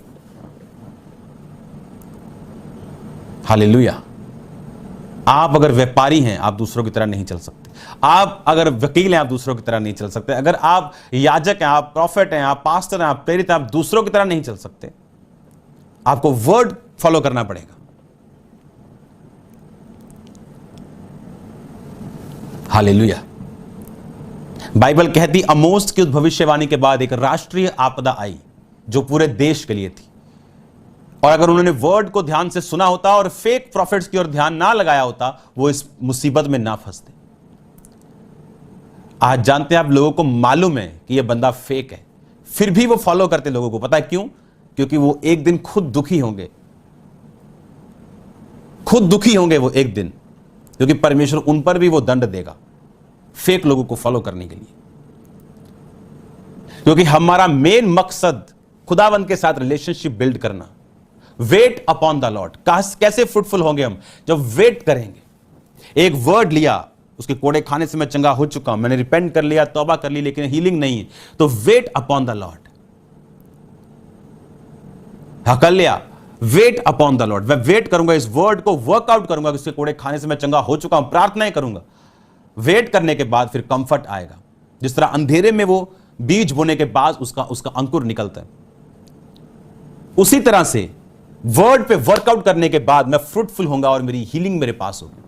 हालेलुया। आप अगर व्यापारी हैं आप दूसरों की तरह नहीं चल सकते। आप अगर वकील हैं आप दूसरों की तरह नहीं चल सकते। अगर आप याजक हैं, आप प्रॉफिट हैं, आप पास्टर हैं, आप प्रेरित हैं, आप दूसरों की तरह नहीं चल सकते। आपको वर्ड फॉलो करना पड़ेगा। हालेलुया। बाइबल कहती आमोस की उस भविष्यवाणी के बाद एक राष्ट्रीय आपदा आई जो पूरे देश के लिए थी, और अगर उन्होंने वर्ड को ध्यान से सुना होता और फेक प्रॉफिट्स की ओर ध्यान ना लगाया होता, वो इस मुसीबत में ना फंसते। आज जानते हैं आप, लोगों को मालूम है कि यह बंदा फेक है, फिर भी वो फॉलो करते लोगों को। पता है क्यों? क्योंकि वो एक दिन खुद दुखी होंगे, खुद दुखी होंगे वो एक दिन, क्योंकि परमेश्वर उन पर भी वो दंड देगा फेक लोगों को फॉलो करने के लिए। क्योंकि हमारा मेन मकसद खुदावन के साथ रिलेशनशिप बिल्ड करना। Wait upon the Lord. कैसे फ्रूटफुल होंगे हम? जब वेट करेंगे। एक वर्ड लिया, उसके कोड़े खाने से मैं चंगा हो चुका हूं, मैंने रिपेंट कर लिया, तौबा कर ली, लेकिन हीलिंग नहीं है, तो वेट अपॉन द लॉर्ड। कर लिया, वेट अपॉन द लॉर्ड। मैं वेट करूंगा, इस वर्ड को वर्कआउट करूंगा, उसके कोड़े खाने से मैं चंगा हो चुका हूं, प्रार्थनाएं करूंगा। वेट करने के बाद फिर कंफर्ट आएगा। जिस तरह अंधेरे में वो बीज बोने के बाद उसका अंकुर निकलता है, उसी तरह से वर्ड पे वर्कआउट करने के बाद मैं फ्रूटफुल होऊंगा और मेरी हीलिंग मेरे पास होगी।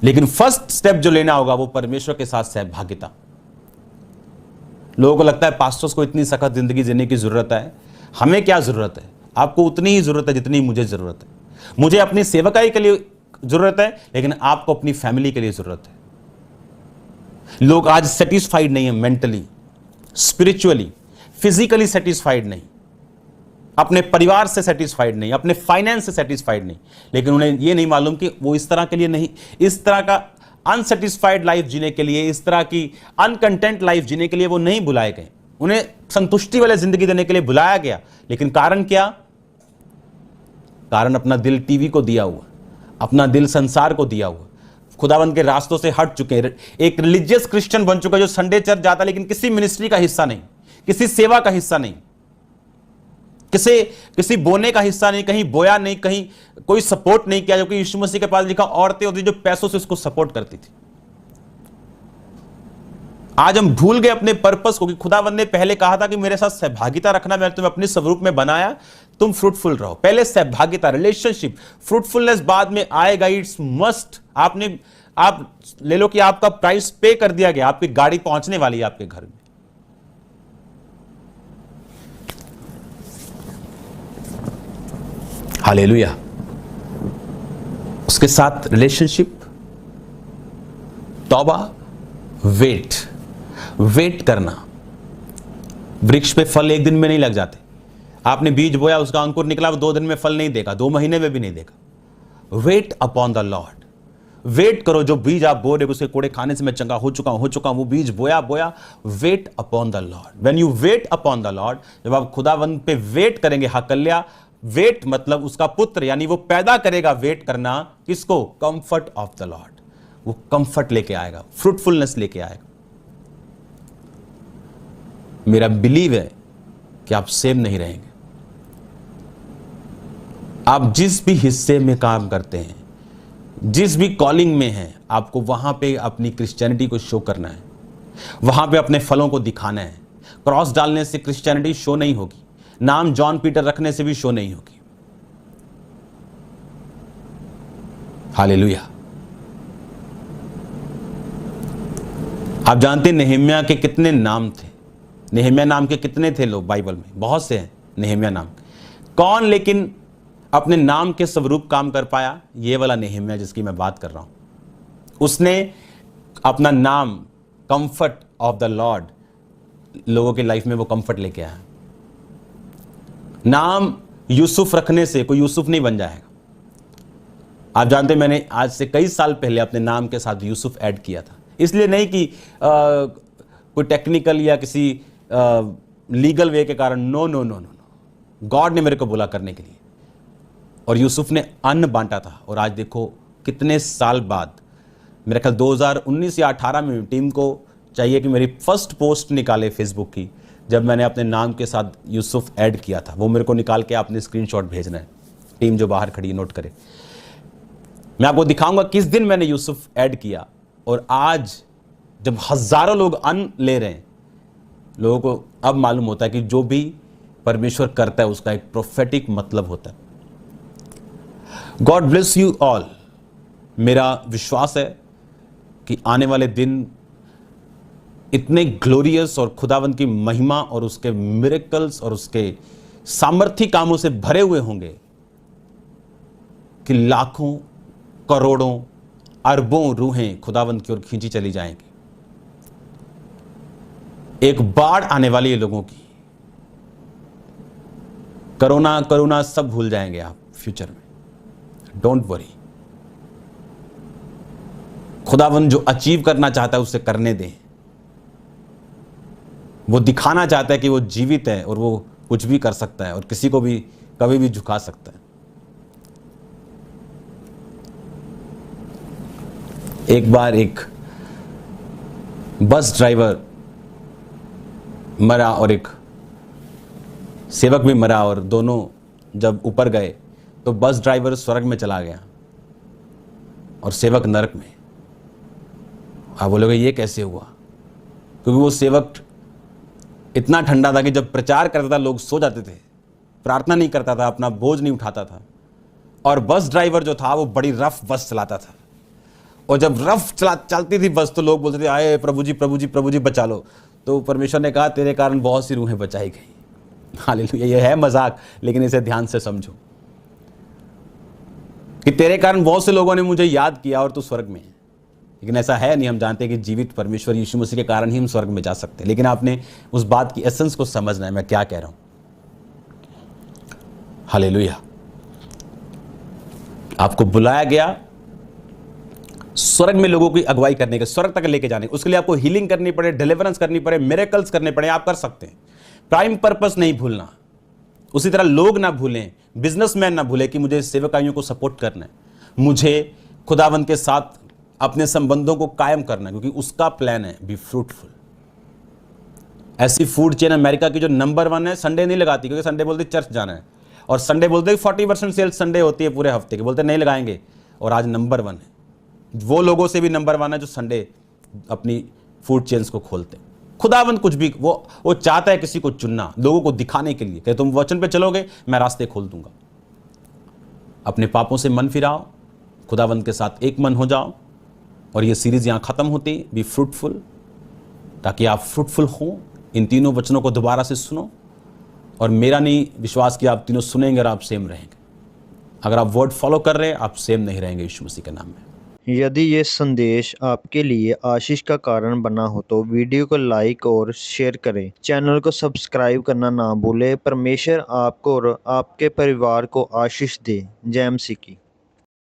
लेकिन फर्स्ट स्टेप जो लेना होगा वो परमेश्वर के साथ सहभागिता। लोगों को लगता है पास्टर्स को इतनी सख्त जिंदगी जीने की जरूरत है। हमें क्या जरूरत है? आपको उतनी ही जरूरत है जितनी मुझे जरूरत है। मुझे अपनी सेवकाई के लिए जरूरत है, लेकिन आपको अपनी फैमिली के लिए जरूरत है। लोग आज सेटिस्फाइड नहीं है, मेंटली, स्पिरिचुअली, फिजिकली सेटिस्फाइड नहीं, अपने परिवार से सेटिस्फाइड नहीं, अपने फाइनेंस से सेटिस्फाइड नहीं, लेकिन उन्हें यह नहीं मालूम कि वो इस तरह के लिए नहीं, इस तरह का अनसेटिस्फाइड लाइफ जीने के लिए, इस तरह की अनकंटेंट लाइफ जीने के लिए वो नहीं बुलाए गए। उन्हें संतुष्टि वाली जिंदगी देने के लिए बुलाया गया, लेकिन कारण क्या? कारण अपना दिल टीवी को दिया हुआ, अपना दिल संसार को दिया हुआ, खुदावंद के रास्तों से हट चुके हैं, एक रिलीजियस क्रिश्चियन बन चुका है जो संडे चर्च जाता लेकिन किसी मिनिस्ट्री का हिस्सा नहीं, किसी सेवा का हिस्सा नहीं, किसी बोने का हिस्सा नहीं, कहीं बोया नहीं, कहीं कोई सपोर्ट नहीं किया, जो कि यीशु मसीह के पास लिखा औरतें होती जो पैसों से उसको सपोर्ट करती थी। आज हम भूल गए अपने पर्पस को कि खुदावंद ने पहले कहा था कि मेरे साथ सहभागिता रखना, मैंने तुम्हें अपने स्वरूप में बनाया, तुम फ्रूटफुल रहो। पहले सहभागिता, रिलेशनशिप, फ्रूटफुलनेस बाद में आएगा, इट्स मस्ट। आप ले लो कि आपका प्राइस पे कर दिया गया, आपकी गाड़ी पहुंचने वाली है आपके घर में। हालेलुया। उसके साथ रिलेशनशिप, तौबा, वेट करना। वृक्ष पे फल एक दिन में नहीं लग जाते। आपने बीज बोया, उसका अंकुर निकला, वो 2 दिन में फल नहीं देगा, 2 महीने में भी नहीं देगा। Wait upon the lord. Wait करो, जो बीज आप बो रहे हो उसके कोड़े खाने से मैं चंगा हो चुका हूं, वो बीज बोया। Wait upon the Lord. When you wait upon the Lord, जब आप खुदावंद पे वेट करेंगे, हकल्या, वेट मतलब उसका पुत्र, यानी वो पैदा करेगा। वेट करना किसको? Comfort of the Lord. वो कंफर्ट लेके आएगा, फ्रूटफुलनेस लेके आएगा। मेरा बिलीव है कि आप सेम नहीं रहेंगे। आप जिस भी हिस्से में काम करते हैं, जिस भी कॉलिंग में हैं, आपको वहां पे अपनी क्रिश्चियनिटी को शो करना है, वहां पे अपने फलों को दिखाना है। क्रॉस डालने से क्रिश्चियनिटी शो नहीं होगी, नाम जॉन पीटर रखने से भी शो नहीं होगी। हालेलुया। आप जानते हैं नेहम्याह के कितने नाम थे? नेहम्याह नाम के कितने थे लोग बाइबल में? बहुत से हैं नेहम्याह नाम। कौन लेकिन अपने नाम के स्वरूप काम कर पाया? ये वाला नेहम्याह जिसकी मैं बात कर रहा हूं। उसने अपना नाम कंफर्ट ऑफ द लॉर्ड, लोगों के लाइफ में वो कंफर्ट लेके आया। नाम यूसुफ रखने से कोई यूसुफ नहीं बन जाएगा। आप जानते हैं, मैंने आज से कई साल पहले अपने नाम के साथ यूसुफ ऐड किया था। इसलिए नहीं कि कोई टेक्निकल या किसी लीगल वे के कारण, नो। गॉड ने मेरे को बोला करने के लिए, और यूसुफ ने अन्न बांटा था। और आज देखो कितने साल बाद, मेरे ख्याल 2019 या 18 में टीम को चाहिए कि मेरी फर्स्ट पोस्ट निकाले फेसबुक की, जब मैंने अपने नाम के साथ यूसुफ ऐड किया था। वो मेरे को निकाल के आपने स्क्रीनशॉट भेजना है। टीम जो बाहर खड़ी है नोट करे। मैं आपको दिखाऊंगा किस दिन मैंने यूसुफ ऐड किया। और आज जब हजारों लोग अन्न ले रहे हैं, लोगों को अब मालूम होता है कि जो भी परमेश्वर करता है उसका एक प्रोफेटिक मतलब होता है। God bless you all. मेरा विश्वास है कि आने वाले दिन इतने ग्लोरियस और खुदावंद की महिमा और उसके मिरेकल्स और उसके सामर्थ्य कामों से भरे हुए होंगे कि लाखों, करोड़ों, अरबों रूहें खुदावंद की ओर खींची चली जाएंगी। एक बाढ़ आने वाली है लोगों की। करोना सब भूल जाएंगे आप फ्यूचर में। Don't worry. खुदावंद जो अचीव करना चाहता है उसे करने दें। वो दिखाना चाहता है कि वो जीवित है और वो कुछ भी कर सकता है और किसी को भी कभी भी झुका सकता है। एक बार एक बस ड्राइवर मरा और एक सेवक भी मरा, और दोनों जब ऊपर गए तो बस ड्राइवर स्वर्ग में चला गया और सेवक नरक में। आप बोलोगे ये कैसे हुआ? क्योंकि वो सेवक इतना ठंडा था कि जब प्रचार करता था लोग सो जाते थे, प्रार्थना नहीं करता था, अपना बोझ नहीं उठाता था। और बस ड्राइवर जो था वो बड़ी रफ बस चलाता था, और जब रफ चलती थी बस तो लोग बोलते थे आए प्रभु जी प्रभु जी प्रभु जी बचा लो। तो परमेश्वर ने कहा तेरे कारण बहुत सी रूहें बचाई गई। हालेलुया। ये है मजाक, लेकिन इसे ध्यान से समझो कि तेरे कारण बहुत से लोगों ने मुझे याद किया और तू स्वर्ग में है। लेकिन ऐसा है नहीं। हम जानते हैं कि जीवित परमेश्वर यीशु मसीह के कारण ही हम स्वर्ग में जा सकते हैं। लेकिन आपने उस बात की एसेंस को समझना है मैं क्या कह रहा हूं। हालेलुया। आपको बुलाया गया स्वर्ग में लोगों की अगुवाई करने के, स्वर्ग तक लेके जाने। उसके लिए आपको हीलिंग करनी पड़े, डिलीवरेंस करनी पड़े, मिरेकल्स करने पड़े, आप कर सकते हैं। प्राइम पर्पस नहीं भूलना। उसी तरह लोग ना भूलें, बिजनेसमैन ना भूले कि मुझे सेवकाइयों को सपोर्ट करना है। मुझे खुदावंद के साथ अपने संबंधों को कायम करना है, क्योंकि उसका प्लान है बी फ्रूटफुल। ऐसी फूड चेन अमेरिका की जो नंबर 1 है, संडे नहीं लगाती, क्योंकि संडे बोलते चर्च जाना है, और संडे बोलते 40% सेल्स संडे होती है पूरे हफ्ते की, बोलते नहीं लगाएंगे, और आज नंबर 1 है। वो लोगों से भी नंबर 1 है जो संडे अपनी फूड चेन्स को खोलते हैं। खुदावंद कुछ भी वो चाहता है किसी को चुनना, लोगों को दिखाने के लिए, कि तुम वचन पे चलोगे मैं रास्ते खोल दूंगा। अपने पापों से मन फिराओ, खुदावंद के साथ एक मन हो जाओ, और ये सीरीज यहां खत्म होती, बी फ्रूटफुल, ताकि आप फ्रूटफुल हो। इन तीनों वचनों को दोबारा से सुनो, और मेरा नहीं विश्वास कि आप तीनों सुनेंगे और आप सेम रहेंगे। अगर आप वर्ड फॉलो कर रहे हैं, आप सेम नहीं रहेंगे यीशु मसीह के नाम में। यदि ये संदेश आपके लिए आशीष का कारण बना हो तो वीडियो को लाइक और शेयर करें। चैनल को सब्सक्राइब करना ना भूलें। परमेश्वर आपको और आपके परिवार को आशीष दे। जय मसीह की।